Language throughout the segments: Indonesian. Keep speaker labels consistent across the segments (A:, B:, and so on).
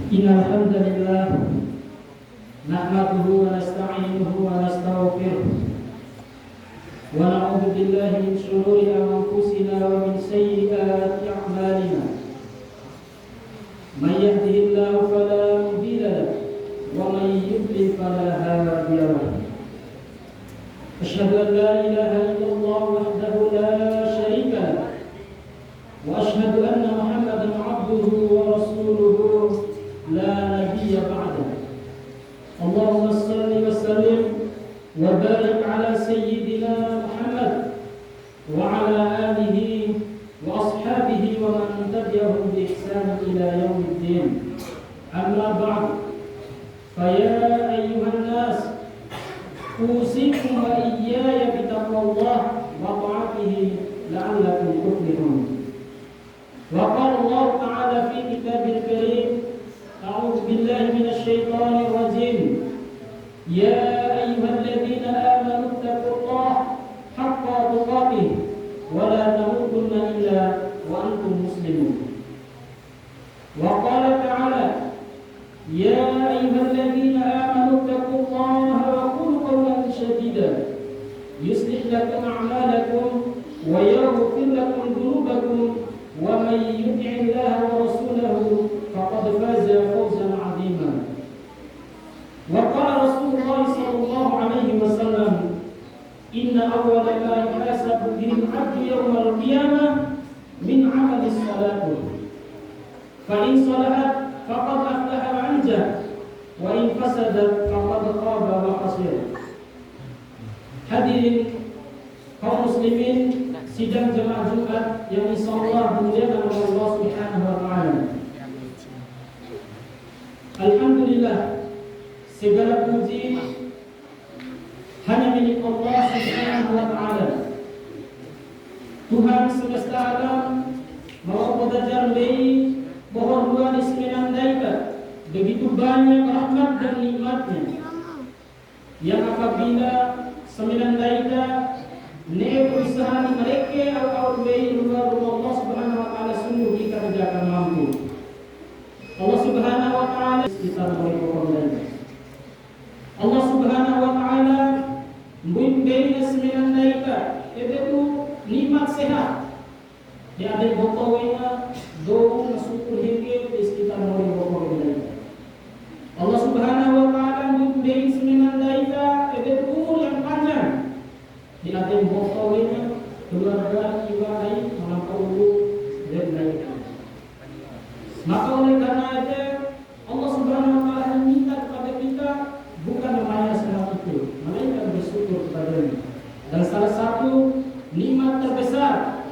A: Innal hamdalillah nahmaduhu wa nasta'inuhu wa nastaghfiruh wa na'udzu billahi min shururi anfusina wa min sayyiati a'malina. May yahdihillahu fala mudilla lahu wa may yudlil fala hadiya lahu. Asyhadu an la ilaha illallah wahdahu la syarika lahu wa asyhadu anna Muhammadan 'abduhu wa rasuluhu la nabiyya ba'dahu. Allahumma shalli wa sallim wa barik ala sayyidina Muhammad wa ala alihi wa ashabihi wa man tabi'ahum bi ihsan ila yaumiddin. Amma ba'd. Fa ya ayyuhan nas, usikum wa iyaya bi taqwallah wa ta'atihi la'allakum tuflihun. Wa qala Allah ta'ala fi kitabil karim, أعوذ بالله من الشيطان الرجيم يا أيها الذين آمنوا اتقوا الله حق تقاته ولا تموتن إلا وأنتم مسلمون. وقال تعالى يا أيها الذين آمنوا اتقوا الله وقولوا قولا سديدا يصلح لكم أعمالكم ويغفر لكم ذنوبكم ومن يطع الله ورسوله فقد فاز فوزا عظيما. وقال رسول الله صلى الله عليه وسلم إن أول ما يحاسب به العبد يوم القيامة من عمل الصلاة فإن صلحت فقد أفلح وأنجح وإن فسدت فقد خاب وخسر. Hadirin kaum muslimin sidang jemaah Jumat yang insyaallah dimuliakan oleh Allah Subhanahu wa taala. Alhamdulillah, segala puji hanya milik Allah Subhanahu wa taala. Tuhan semesta alam mau belajar dari bahwa Tuhan isminandaika begitu banyak rahmat dan nikmatnya yang apabila seminandaika ne usaha mereka atau dari luar Allah Subhanahu wa taala sungguh kita tidak akan mampu. Allah Subhanahu wa taala kita berkorban. Allah Subhanahu wa taala memberi seminandaika itu nikmat sehat. Dia ada botolnya do masuk hingga di sekitar berkorban. Allah Subhanahu wa taala memberi seminandaika itu umur yang panjang. Di atas botolnya keluarga ibadah melampaui dan lainnya. Maka oleh karena itu Allah Subhanahu wa taala meminta kepada kita bukan memayas hal itu, melainkan bersyukur kepadanya. Dan salah satu nikmat terbesar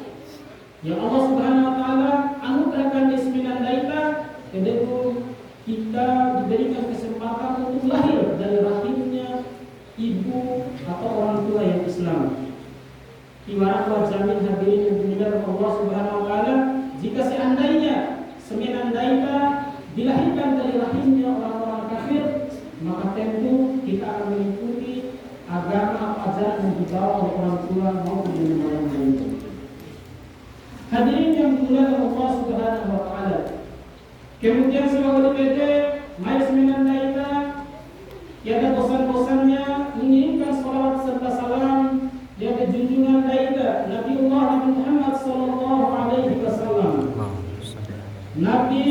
A: yang Allah Subhanahu wa taala anugerahkan di seminandaika yaitu kita diberikan kesempatan untuk lahir dari rahimnya ibu atau orang tua yang Islam. Ibarat jamin hadirin yang dimuliakan Allah Subhanahu wa taala, jika seandainya seminandaika dilahirkan dari rahimnya orang-orang kafir, maka tentu kita akan mengikuti agama atau ajaran yang dibawa oleh orang tua maupun yang lain-lainnya. Hadirin yang dimuliakan Allah Subhanahu wa taala. Kemudian sebagai PT mai seminandaika tiada bosan-bosannya mengirimkan salawat serta salam kepada junjungan daika Nabiullah Nabi Muhammad sallallahu alaihi wasallam. Nabi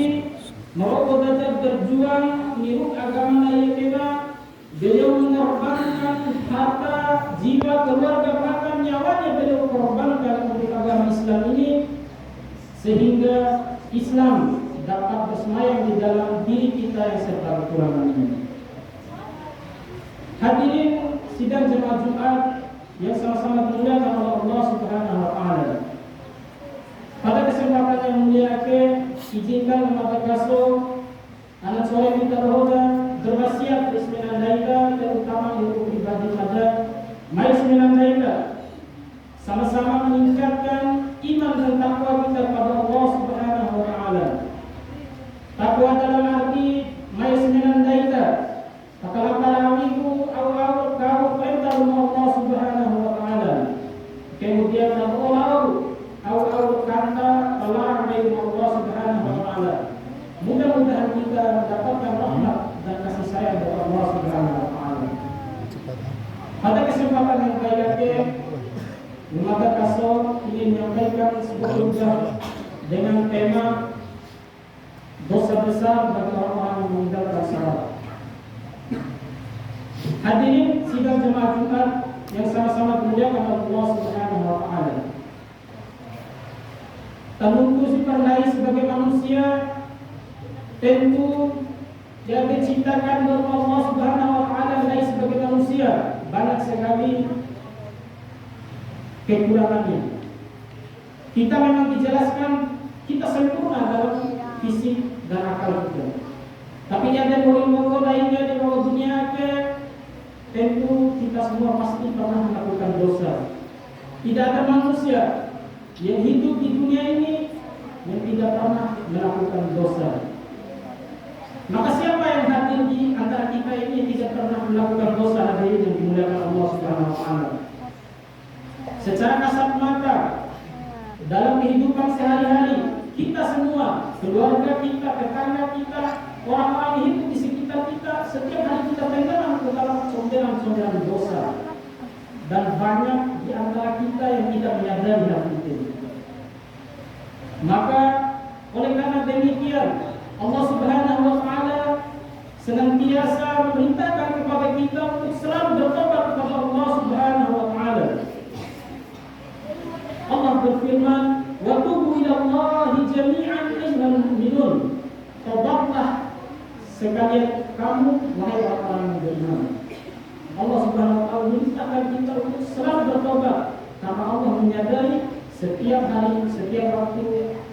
A: mau belajar berjuang menurut agama kita. Beliau mengorbankan harta, jiwa, keluarga, bahkan nyawanya beliau korbankan untuk agama Islam ini sehingga Islam dapat bersemayam di dalam diri kita yang serba kekurangan ini. Hadirin sidang jemaah Jumat yang sama-sama dimuliakan oleh Allah Subhanahu wa taala. Pada kesempatan yang mulia ke izinkan kepada kaso anak soleh kita roda berwasiat bismillahirrahmanirrahim terutama untuk pribadi pada mai bismillahirrahmanirrahim sama-sama meningkatkan iman dan takwa kita kepada Allah Subhanahu wa taala. Takwa dalam arti mai bismillahirrahmanirrahim. Kala minggu awal Lembaga Kasor ingin menyampaikan sebuah kuliah dengan tema dosa besar bagi orang-orang yang meninggalkan salat. Hadirin sidang jemaah Jumat yang sama-sama dimuliakan oleh Allah Subhanahu wa taala. Tanungku supaya sebagai manusia tentu yang diciptakan oleh Allah Subhanahu wa taala lain sebagai manusia banyak sekali kekurangannya. Kita memang dijelaskan kita sempurna dalam fisik dan akal kita. Tapi ada pokok lainnya di bawah dunia tentu kita semua pasti pernah melakukan dosa. Tidak ada manusia yang hidup di dunia ini yang tidak pernah melakukan dosa. Maka siapa yang hadir di antara kita ini yang tidak pernah melakukan dosa, hadirin yang dimuliakan Allah Subhanahu wa taala? Secara kasat mata dalam kehidupan sehari-hari kita semua, keluarga kita, tetangga kita, orang-orang yang hidup di sekitar kita, setiap hari kita tenggelam ke dalam comberan-comberan dosa. Dan banyak di antara kita yang tidak menyadari hal itu. Maka oleh karena demikian Allah Subhanahu wa taala senantiasa memerintahkan kepada kita untuk selalu bertobat kepada Allah Subhanahu wa taala. Allah berfirman, "Wa tubu ila Allahi jami'an ayyuhal mu'minun." Tobatlah sekalian kamu wahai orang-orang yang beriman. Allah Subhanahu wa taala memerintahkan kita untuk selalu bertobat karena Allah menyadari setiap hari, setiap waktu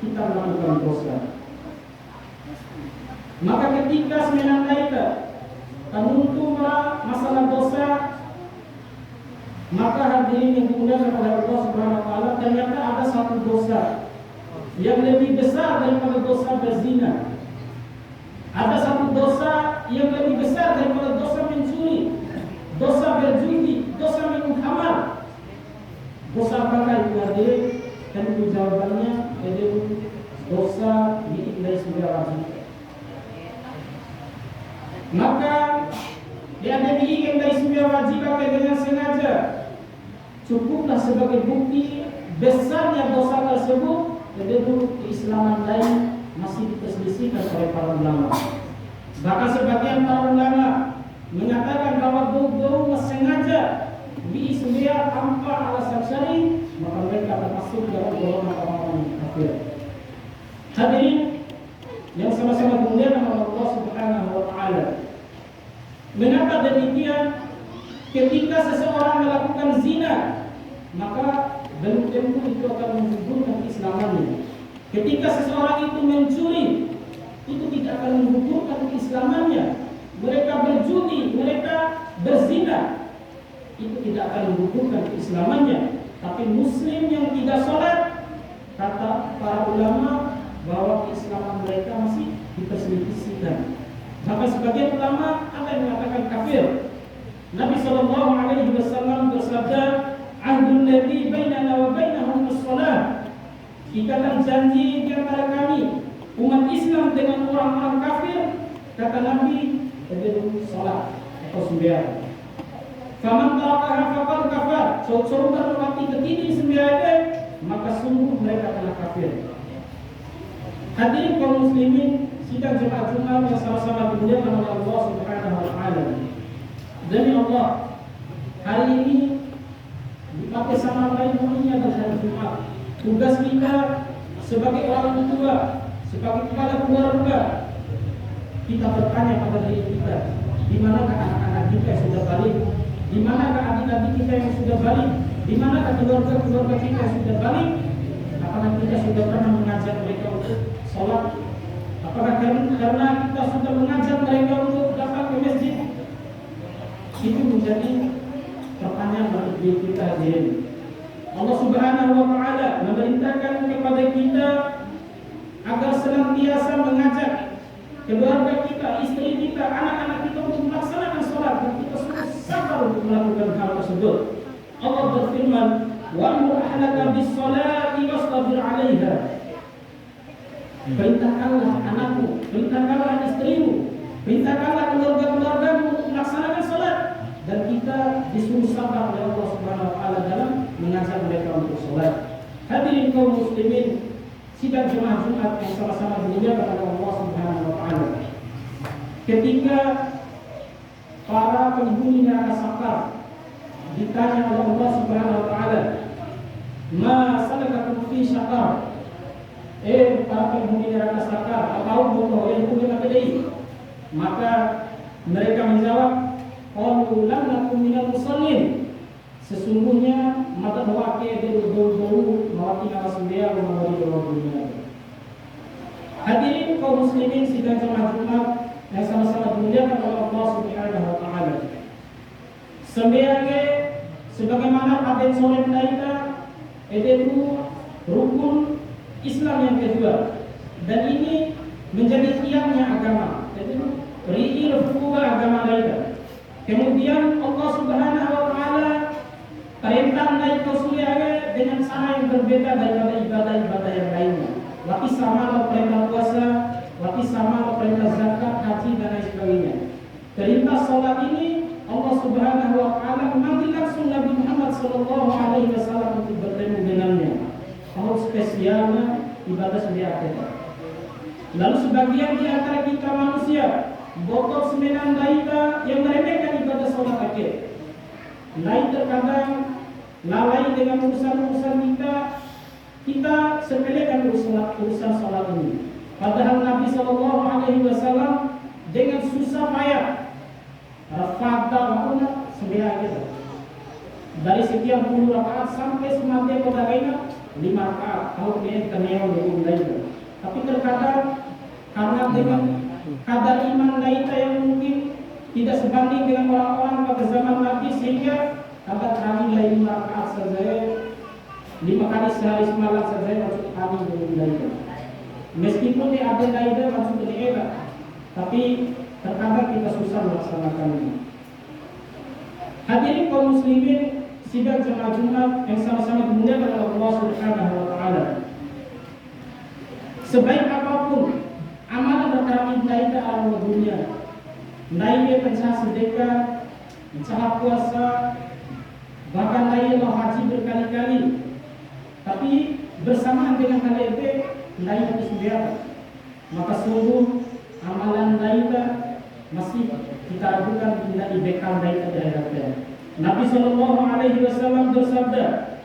A: kita melakukan dosa. Maka ketika sembilan malaikat menentukan masalah dosa, maka hadirin yang dimuliakan oleh Allah Subhanahu wa taala, ternyata ada satu dosa yang lebih besar daripada dosa berzina. Ada satu dosa yang lebih besar daripada dosa mencuri, dosa berjudi, dosa minum khamar. Dosa apakah itu hadirin? Tentu jawabannya adalah dosa diikhlas secara wajib. Maka dia ada diingat dari sebuah wajib dengan sengaja. Cukuplah sebagai bukti besarnya dosa tersebut. Jadi keislaman lain masih diperselisihkan oleh para ulama. Bahkan sebagian para ulama menyatakan bahwa guru sengaja diismia tanpa alasan syar'i, maka mereka termasuk dalam golongan orang-orang kafir. Hadirin yang sama-sama dimuliakan oleh Allah Subhanahu wa taala. Mengapa demikian? Ketika seseorang melakukan zina, maka belum tentu itu akan menggugurkan keislamannya. Ketika seseorang itu mencuri, itu tidak akan menggugurkan keislamannya. Mereka berjudi, mereka berzina, itu tidak akan menggugurkan keislamannya. Tapi muslim yang tidak sholat, kata para ulama bahwa keislaman mereka masih diperselisihkan. Maka sebagian ulama ada yang mengatakan kafir. Nabi SAW bersabda, "Ahdul ladzi bainana wa bainahum as-shalah." Ikatan janji di antara kami umat Islam dengan orang-orang kafir, kata Nabi, adalah salat atau sembahyang. Faman tarakaha faqad kafar. Seorang mati ketini sembahyang, maka sungguh mereka telah kafir. Hadirin kaum muslimin, sidang jemaah Jumat yang sama-sama dimuliakan oleh Allah Subhanahu wa taala. Demi Allah, hari ini dipakai sama lain ini adalah hari Jumat. Tugas kita sebagai orang tua, sebagai kepala keluarga, kita bertanya pada diri kita, di manakah anak-anak kita yang sudah balik? Di manakah adik-adik kita yang sudah balik? Di manakah keluarga-keluarga kita yang sudah balik? Apakah kita sudah pernah mengajak mereka untuk sholat? Apakah karena kita sudah mengajak mereka untuk datang ke masjid? Itu menjadi pertanyaan bagi diri kita sendiri. Allah Subhanahu wa taala memerintahkan kepada kita agar senantiasa mengajak keluarga kita, istri kita, anak-anak kita untuk melaksanakan sholat, dan kita semua sabar untuk melakukan hal tersebut. Allah berfirman, "Wa'mur ahlaka bis-sholati wastabir 'alaiha." Perintahkanlah anakmu, perintahkanlah istrimu, perintahkanlah keluarga-keluargamu untuk melaksanakan sholat, dan kita disuruh sabar oleh Allah Subhanahu wa taala dalam mengajak mereka sidang jemaah Jumat yang sama-sama mulia kepada Allah Subhanahu wa taala. Ketika para penghuni neraka sakar ditanya oleh Allah Subhanahu wa taala, "Ma salakakum fi syaqar?" Para penghuni neraka sakar, tahu bahwa yang punya tadi? Maka mereka menjawab, "Qalu lam nakum minal musallin." Sesungguhnya mata wake dulu mawaki narasumber mawaki dunia. Hadirin kaum muslimin sidang jemaah Jumat yang sama-sama dimuliakan oleh Allah Subhanahu wa taala. Sebagaimana aden sore kita itu rukun Islam yang kedua, dan ini menjadi tiangnya agama. Jadi riil hukum agama lainnya. Kemudian Allah Subhanahu wa taala perintah naik ke surga dengan cara yang berbeda daripada ibadah-ibadah yang lainnya. Waktu sama perintah puasa, waktu sama perintah zakat, haji dan lain sebagainya. Perintah salat ini Allah Subhanahu wa taala memanggil langsung Nabi Muhammad sallallahu alaihi wasallam untuk bertemu dengannya. Kalau spesialnya ibadah sedia kita. Lalu sebagian di antara kita manusia botol semenan lainnya yang meremehkan ibadah salat akhir. Lain terkadang lalai dengan urusan-urusan kita sepelekan urusan salat ini. Padahal Nabi Shallallahu Alaihi Wasallam dengan susah payah rafada wakuna sembilan kita dari sekian puluh rakaat sampai semati kodagainya 5 rakaat. Kalau kita kenal dengan lainnya. Tapi terkadang karena dengan kadar iman lainnya yang mungkin tidak sebanding dengan orang-orang pada zaman Nabi, sehingga kata kami lain 5 rakaat saja, 5 kali sehari semalam saja masuk kami dengan lainnya. Meskipun di ada lainnya masuk ke daerah, tapi terkadang kita susah melaksanakan ini. Hadirin kaum muslimin sidang jemaah Jumat yang sama-sama dimuliakan oleh Allah Subhanahu wa taala. Sebaik apapun amalan kami kita alam dunia, naiknya pencaha sedekah, pencaha puasa, bahkan naiknya haji berkali-kali, tapi bersamaan dengan hal itu naik kesulitan, maka sungguh amalan naiknya masih kita lakukan tidak dibekal naik dari hati. Nabi Shallallahu Alaihi Wasallam bersabda,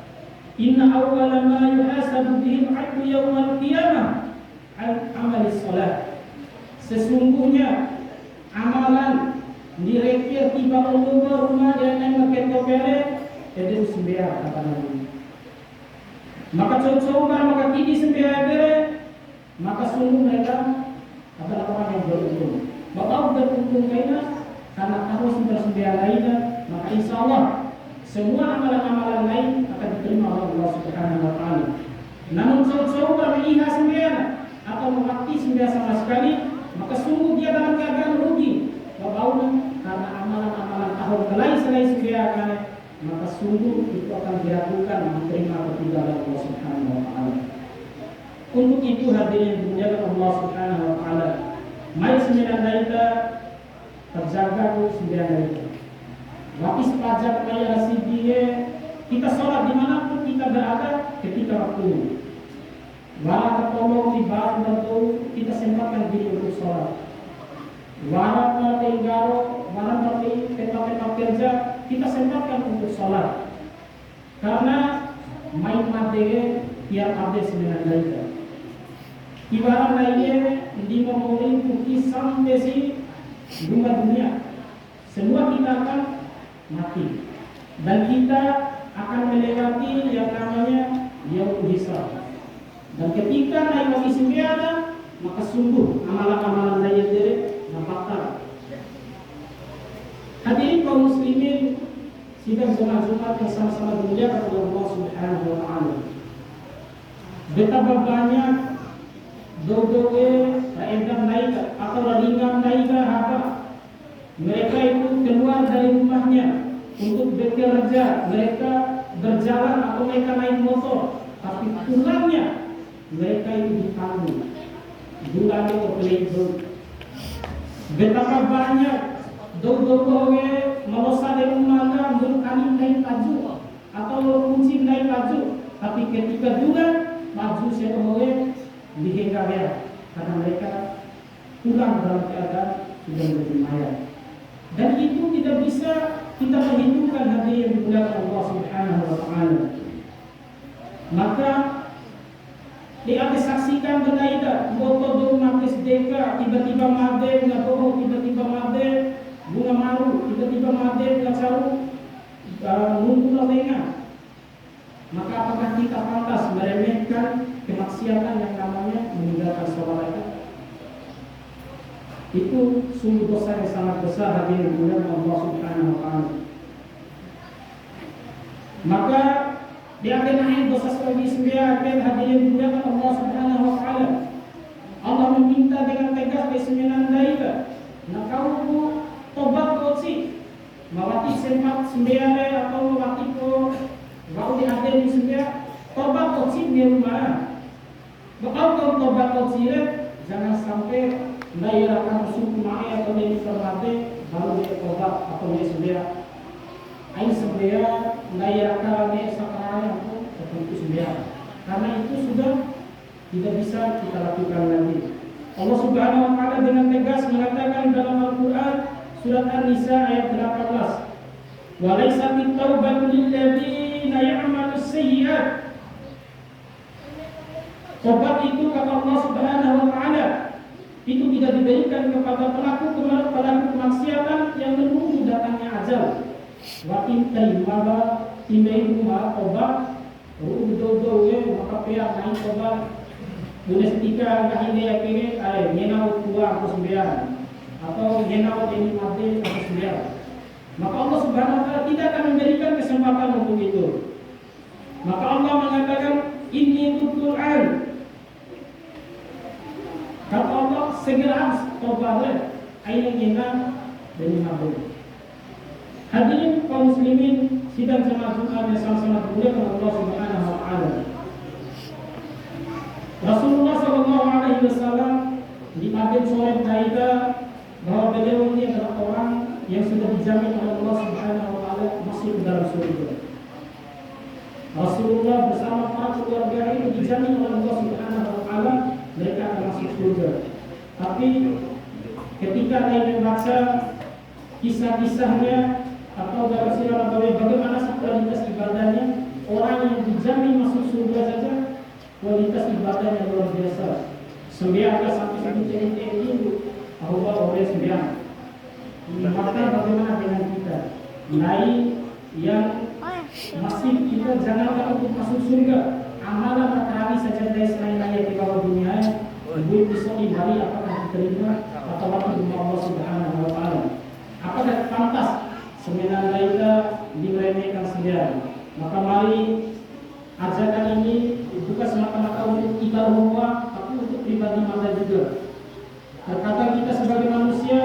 A: "Inna awwala ma yuhasabu bihi al-'abdu yawmal qiyamah al-amalis salat." Sesungguhnya amalan direktur tiba rumah dan makan topere itu sembiar kata Nabi. Maka coba maka kini sembiar bere, maka sungguh mereka adalah orang yang beruntung. Bapak beruntung karena harus sembiar lainnya, maka insya Allah semua amalan-amalan lain akan diterima oleh Allah Subhanahu wa taala. Namun coba melihat sembiar atau mengakti sembiar sama sekali, maka sungguh dia dalam keadaan rugi. Bapak karena amalan-amalan tahun selain sediakan, maka sungguh itu akan diragukan diterima atau tidak oleh Allah Subhanahu wa taala. Untuk itu hadirin dimuliakan Allah Subhanahu wa taala, mari sembilan kita terjaga sembilan kita. Wapis pajak bayar dia, kita sholat dimanapun kita berada ketika waktu. Walau tertolong di bawah tentu kita sempatkan diri untuk sholat. Walau tenggaro, walau tapi tempat-tempat kerja kita sempatkan untuk sholat. Karena main mati tiap update sembilan lainnya. Ibarat lainnya di memulai bukti sampai si bunga dunia. Semua kita akan mati dan kita akan melewati yang namanya yaumul hisab. Dan ketika naik lagi sembilan, maka sungguh amalan-amalan lainnya dari nampakkan. Hadirin kaum muslimin sidang jemaah Jumat yang sama-sama dimuliakan oleh Allah Subhanahu wa taala. Betapa banyak doa faedah naik atau ringan naik apa? Mereka itu keluar dari rumahnya untuk bekerja, mereka berjalan atau mereka naik motor, tapi pulangnya mereka itu ditanggung. Bulannya terpelihara. Betapa banyak doa melosa dari rumahnya berkali naik baju atau kunci naik baju, tapi ketika juga baju saya dihingga karena mereka pulang dalam keadaan sudah berjumaya. Dan itu tidak bisa kita perhitungkan hadirin yang dimuliakan Allah Subhanahu wa taala. Maka diambil saksikan berkaitan foto dong deka tiba-tiba made bunga bohong, tiba-tiba made bunga maru, tiba-tiba made bunga caru, nunggu lenga. Maka apakah kita pantas meremehkan kemaksiatan yang namanya meninggalkan sholat itu sungguh dosa yang sangat besar hadirin dimuliakan Allah Subhanahu wa taala. Maka di akhir dosa sekali sembilan hadirin dimuliakan Allah Subhanahu wa taala. Allah meminta dengan tegas bagi sembilan mereka. Nah kau tobat kau sih, mawati sempat sembilan atau mawati kau di akhir sembilan tobat kau sih di rumah. Bakal kau tobat kau sih, jangan sampai daerah kamu suku mae atau dari formate baru dia tobat atau dia sembilan. Ain sembilan daerah kami sekarang pun tertentu sembilan. Karena itu sudah tidak bisa kita lakukan lagi. Allah Subhanahu wa taala dengan tegas mengatakan dalam Al-Qur'an surat An-Nisa ayat 18. Wa laysat at-taubatu lil ladzina ya'malus sayyi'at. Tobat itu kata Allah Subhanahu wa taala itu tidak diberikan kepada pelaku kemaksiatan yang menunggu datangnya ajal. Wa in taimaba timaiuma tobat udodo maka pihak naik tobat boleh setika kahinde akhirnya nyenau tua atau sembilan atau nyenau ini mati atau sembilan. Maka Allah Subhanahu wa taala tidak akan memberikan kesempatan untuk itu. Maka Allah mengatakan inni tubtu al. Kata Allah segera tobat aina nyena dan mabul. Hadirin kaum muslimin sidang jemaah Jumat yang sama-sama dimuliakan Allah Subhanahu wa taala. Rasulullah sallallahu alaihi wasallam di pagi sore berkata bahwa beliau ini adalah orang yang sudah dijamin oleh Allah Subhanahu wa taala masuk ke dalam surga. Rasulullah bersama para keluarga ini dijamin oleh Allah Subhanahu wa taala mereka akan masuk surga. Tapi ketika saya membaca kisah-kisahnya atau dalam sirah Nabawi bagaimana kualitas ibadahnya, orang yang dijamin masuk surga saja kualitas ibadahnya luar biasa. Sembilan sampai satu ini Allah oleh sembilan. Maka bagaimana dengan kita? Naik yang masih kita jangankan untuk masuk surga, amalan terakhir saja dari selain layak di bawah dunia, ibu bisa hari apakah diterima atau waktu di Allah Subhanahu wa taala. Apakah pantas sembilan lainnya diremehkan sendiri? Maka mari ajakan ini bukan semata-mata untuk kita semua, tapi untuk pribadi mata juga. Terkadang kita sebagai manusia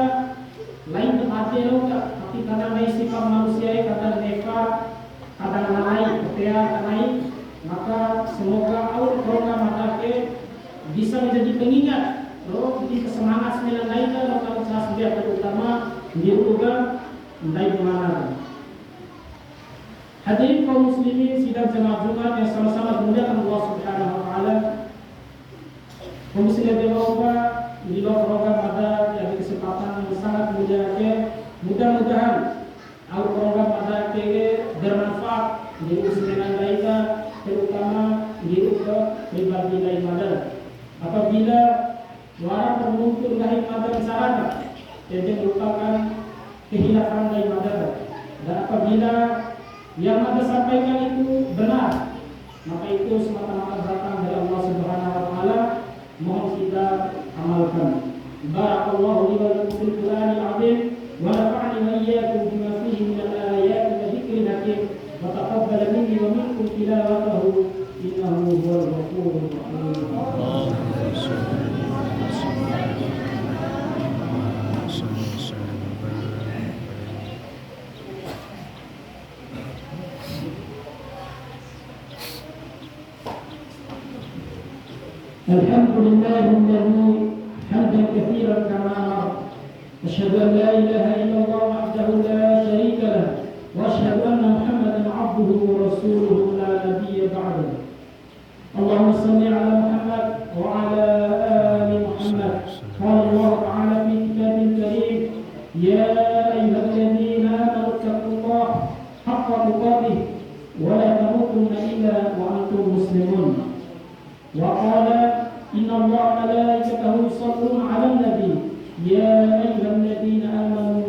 A: lain tempatnya tapi karena sifat manusia kadang nekat, kadang naik, ketika naik, maka semoga Allah program matake bisa menjadi pengingat. Roh di kesemangat sembilan lainnya maka usaha sendiri terutama diubah menjadi mana. Hadirin kaum muslimin sidang jemaah Jumat yang sama-sama dimuliakan Allah Subhanahu wa taala. Kaum muslimin di bawah program ada yang kesempatan yang sangat mulia. Mudah-mudahan program ada bermanfaat di muslimin lainnya terutama di pribadi lain ada. Apabila orang bermuncul dari madar sarana jadi merupakan kehilafan dari madar. Dan apabila yang ada sampaikan itu benar, maka itu semata-mata datang dari Allah Subhanahu wa taala. Mohon kita amalkan. Barakallahu li wa lakum fil Qur'anil 'azim wa nafa'ani wa iyyakum bima fihi min al-ayati wa dzikril hakim wa taqabbal minni wa minkum tilawatahu innahu huwal ghafurur rahim. الحمد لله الذي حمدا كثيرا كما أمر. أشهد أن لا إله إلا الله وحده لا شريك له وأشهد أن محمدا عبده ورسوله لا نبي بعده. اللهم صل على محمد وعلى آل محمد. قال الله تعالى في كتابه الكريم: يا أيها الذين آمنوا اتقوا الله حق تقاته ولا تموتن إلا وأنتم مسلمون. وقال: إن الله وملائكته يصلون على النبي يا أيها الذين آمنوا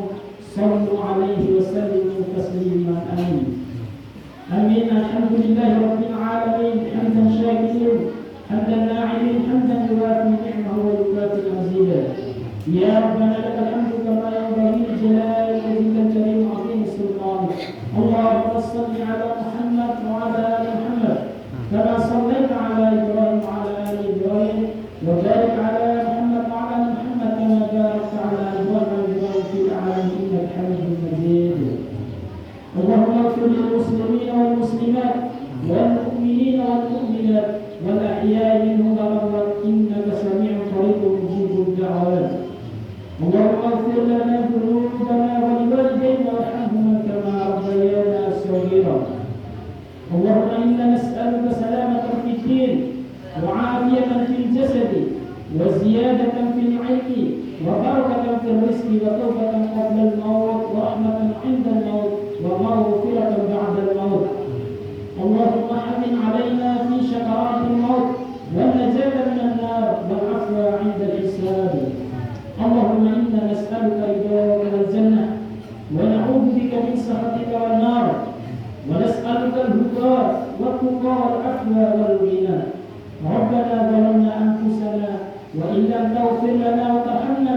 A: صلوا عليه وسلموا تسليما. آمين. آمين. الحمد لله رب العالمين حمدا شاكرين حمدا ناعمين حمدا يوافي نعمه ويكافئ مزيدا. يا ربنا لك الحمد كما ينبغي لجلال وجهك الكريم وعظيم سلطانك. اللهم صل على محمد وعلى آل محمد كما صليت على إبراهيم وعلى آل إبراهيم، وبارك على محمد وعلى آل محمد كما باركت على إبراهيم في العالمين إنك حميد مجيد. اللهم اغفر للمسلمين والمسلمات والمؤمنين والمؤمنات والأحياء منهم والأموات إنك سميع قريب مجيب الدعوات. اللهم اغفر لنا ذنوبنا ولوالدينا وارحمهما كما ربيانا صغيرا. اللهم إنا نسألك سلامة في الدين وعافية في الجسد وزيادة في العلم وبركة في الرزق وتوبة قبل الموت ورحمة عند الموت ومغفرة بعد الموت. اللهم حمل علينا في شكرات الموت والنجاة من النار والعفو عند الحساب. اللهم إنا نسألك رضاك والجنة ونعوذ بك من سخطك والنار، ونسألك الهدى والتقى والعفو والغنى. ربنا ظلمنا أنفسنا وإن لم تغفر لنا وترحمنا